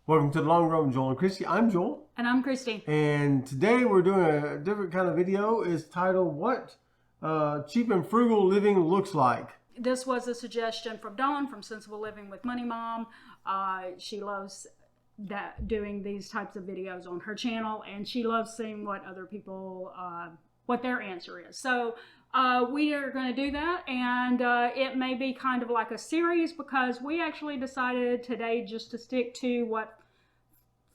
Welcome to the Long Road with Joel and Christy. I'm Joel. And I'm Christy. And today we're doing a different kind of video. It's titled, What Cheap and Frugal Living Looks Like. This was a suggestion from Dawn from Sensible Living with Money Mom. She loves doing these types of videos on her channel, and she loves seeing what other people, what their answer is. So we are going to do that, and it may be kind of like a series because we actually decided today just to stick to what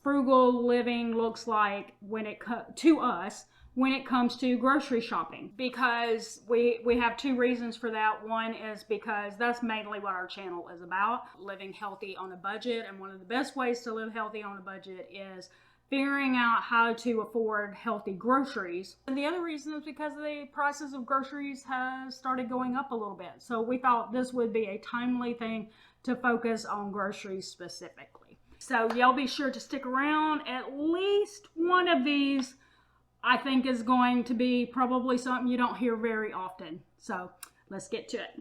frugal living looks like when it to us when it comes to grocery shopping, because we have two reasons for that. One is because that's mainly what our channel is about, living healthy on a budget, and one of the best ways to live healthy on a budget is figuring out how to afford healthy groceries. And the other reason is because the prices of groceries have started going up a little bit. So we thought this would be a timely thing to focus on groceries specifically. So y'all be sure to stick around. At least one of these I think is going to be probably something you don't hear very often. So let's get to it.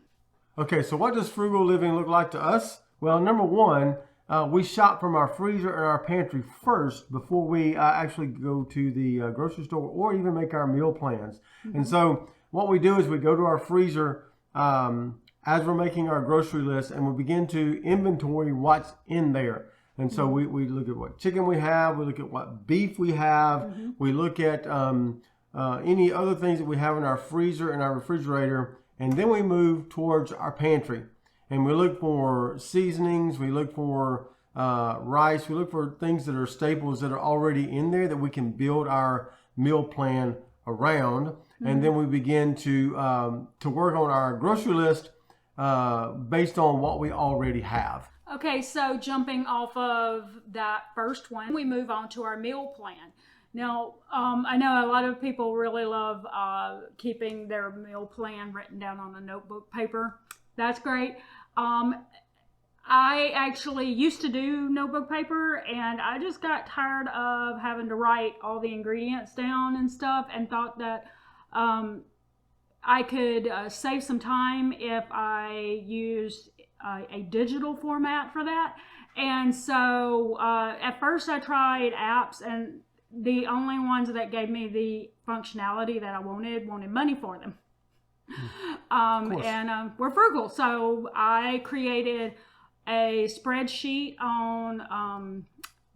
Okay, so what does frugal living look like to us? Well, number one, we shop from our freezer and our pantry first before we actually go to the grocery store or even make our meal plans. Mm-hmm. And so what we do is we go to our freezer as we're making our grocery list, and we begin to inventory what's in there. And so we look at what chicken we have, we look at what beef we have, we look at any other things that we have in our freezer and our refrigerator, and then we move towards our pantry. And we look for seasonings, we look for rice, we look for things that are staples that are already in there that we can build our meal plan around. And then we begin to work on our grocery list based on what we already have. Okay, so jumping off of that first one, we move on to our meal plan. Now, I know a lot of people really love keeping their meal plan written down on a notebook paper. That's great. I actually used to do notebook paper, and I just got tired of having to write all the ingredients down and stuff, and thought that I could save some time if I used a digital format for that. And so at first I tried apps, and the only ones that gave me the functionality that I wanted money for them. And we're frugal. So I created a spreadsheet on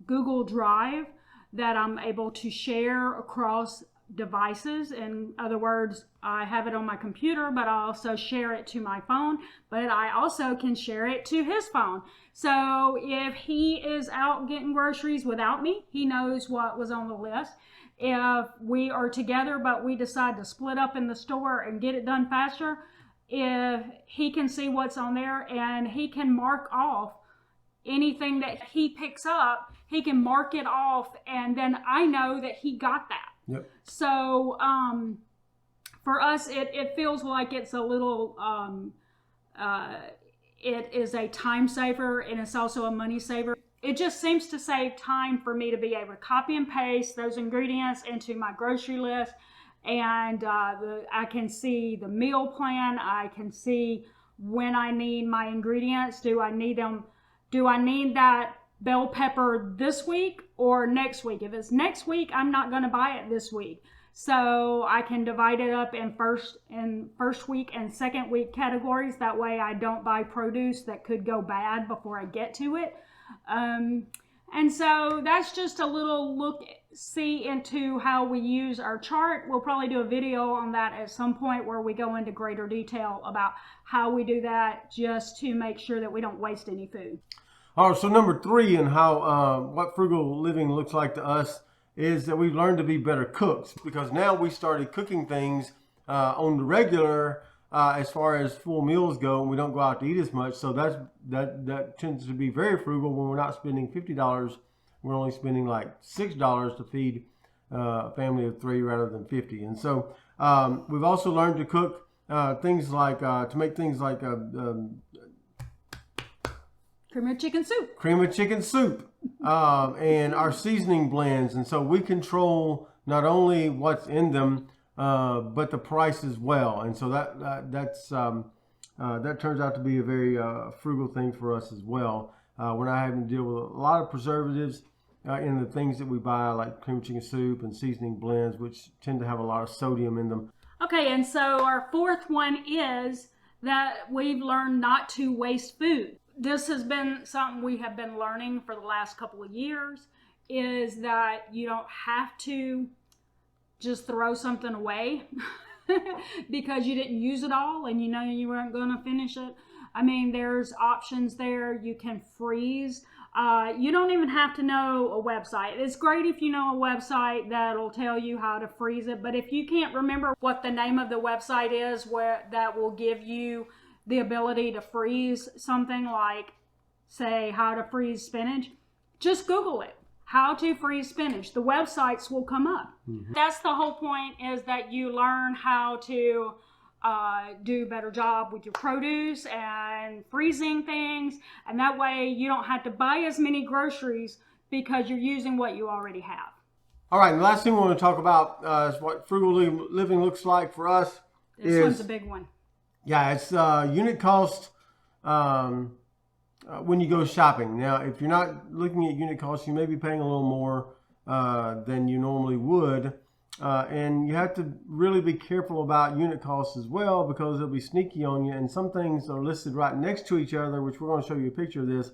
Google Drive that I'm able to share across devices. In other words, I have it on my computer, but I also share it to my phone, but I also can share it to his phone. So if he is out getting groceries without me, he knows what was on the list. If we are together, but we decide to split up in the store and get it done faster, if he can see what's on there, and he can mark off anything that he picks up, he can mark it off, and then I know that he got that. Yep. So for us, it feels like it's a little, it is a time saver, and it's also a money saver. It just seems to save time for me to be able to copy and paste those ingredients into my grocery list, and I can see the meal plan. I can see when I need my ingredients. Do I need them? Do I need that bell pepper this week or next week? If it's next week, I'm not going to buy it this week. So I can divide it up in first week and second week categories. That way I don't buy produce that could go bad before I get to it. And so that's just a little see into how we use our chart. We'll probably do a video on that at some point where we go into greater detail about how we do that, just to make sure that we don't waste any food. All right, so number three in how what frugal living looks like to us is that we've learned to be better cooks, because now we started cooking things on the regular as far as full meals go, and we don't go out to eat as much. So that tends to be very frugal when we're not spending $50. We're only spending like $6 to feed a family of 3 rather than 50. And so we've also learned to cook things like to make things like cream of chicken soup. Cream of chicken soup, and our seasoning blends. And so we control not only what's in them, but the price as well. And so that turns out to be a very frugal thing for us as well. We're not having to deal with a lot of preservatives in the things that we buy, like cream chicken soup and seasoning blends, which tend to have a lot of sodium in them. Okay, and so our fourth one is that we've learned not to waste food. This has been something we have been learning for the last couple of years, is that you don't have to just throw something away because you didn't use it all and you know you weren't going to finish it. I mean, there's options there. You can freeze. You don't even have to know a website. It's great if you know a website that'll tell you how to freeze it, but if you can't remember what the name of the website is that will give you the ability to freeze something, like, say, how to freeze spinach, just Google it. How to freeze spinach. The websites will come up. Mm-hmm. That's the whole point, is that you learn how to do a better job with your produce and freezing things, and that way you don't have to buy as many groceries because you're using what you already have. All right, and the last thing we want to talk about is what frugal living looks like for us. This one's a big one. Yeah, it's unit cost when you go shopping. Now, if you're not looking at unit costs, you may be paying a little more than you normally would. And you have to really be careful about unit costs as well, because they'll be sneaky on you. And some things are listed right next to each other, which we're going to show you a picture of this,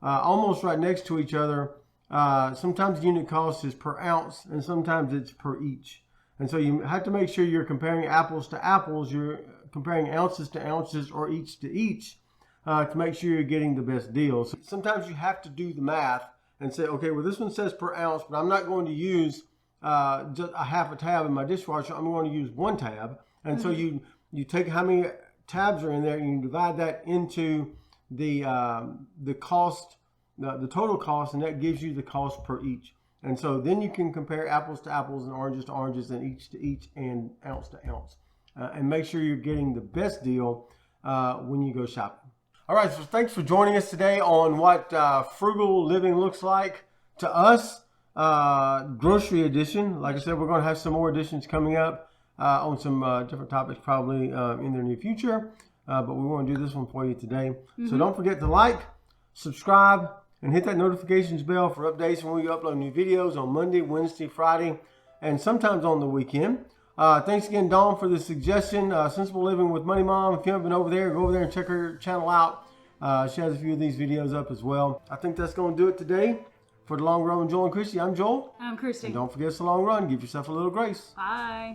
almost right next to each other. Sometimes unit cost is per ounce, and sometimes it's per each. And so you have to make sure you're comparing apples to apples. You're comparing ounces to ounces or each to each to make sure you're getting the best deal. So sometimes you have to do the math and say, okay, well, this one says per ounce, but I'm not going to use just a half a tab in my dishwasher. I'm going to use one tab. And so you take how many tabs are in there, and you divide that into the cost, the total cost, and that gives you the cost per each. And so then you can compare apples to apples and oranges to oranges and each to each and ounce to ounce, and make sure you're getting the best deal when you go shopping. All right, so thanks for joining us today on what frugal living looks like to us. Grocery edition. Like I said, we're going to have some more editions coming up on some different topics probably in the near future, but we want to do this one for you today. So don't forget to like, subscribe, and hit that notifications bell for updates when we upload new videos on Monday, Wednesday, Friday, and sometimes on the weekend. Thanks again, Dawn, for the suggestion. Sensible Living with Money Mom. If you haven't been over there, go over there and check her channel out. She has a few of these videos up as well. I think that's going to do it today. For The Long Run with Joel and Christy, I'm Joel. I'm Christy. And don't forget, it's the long run. Give yourself a little grace. Bye.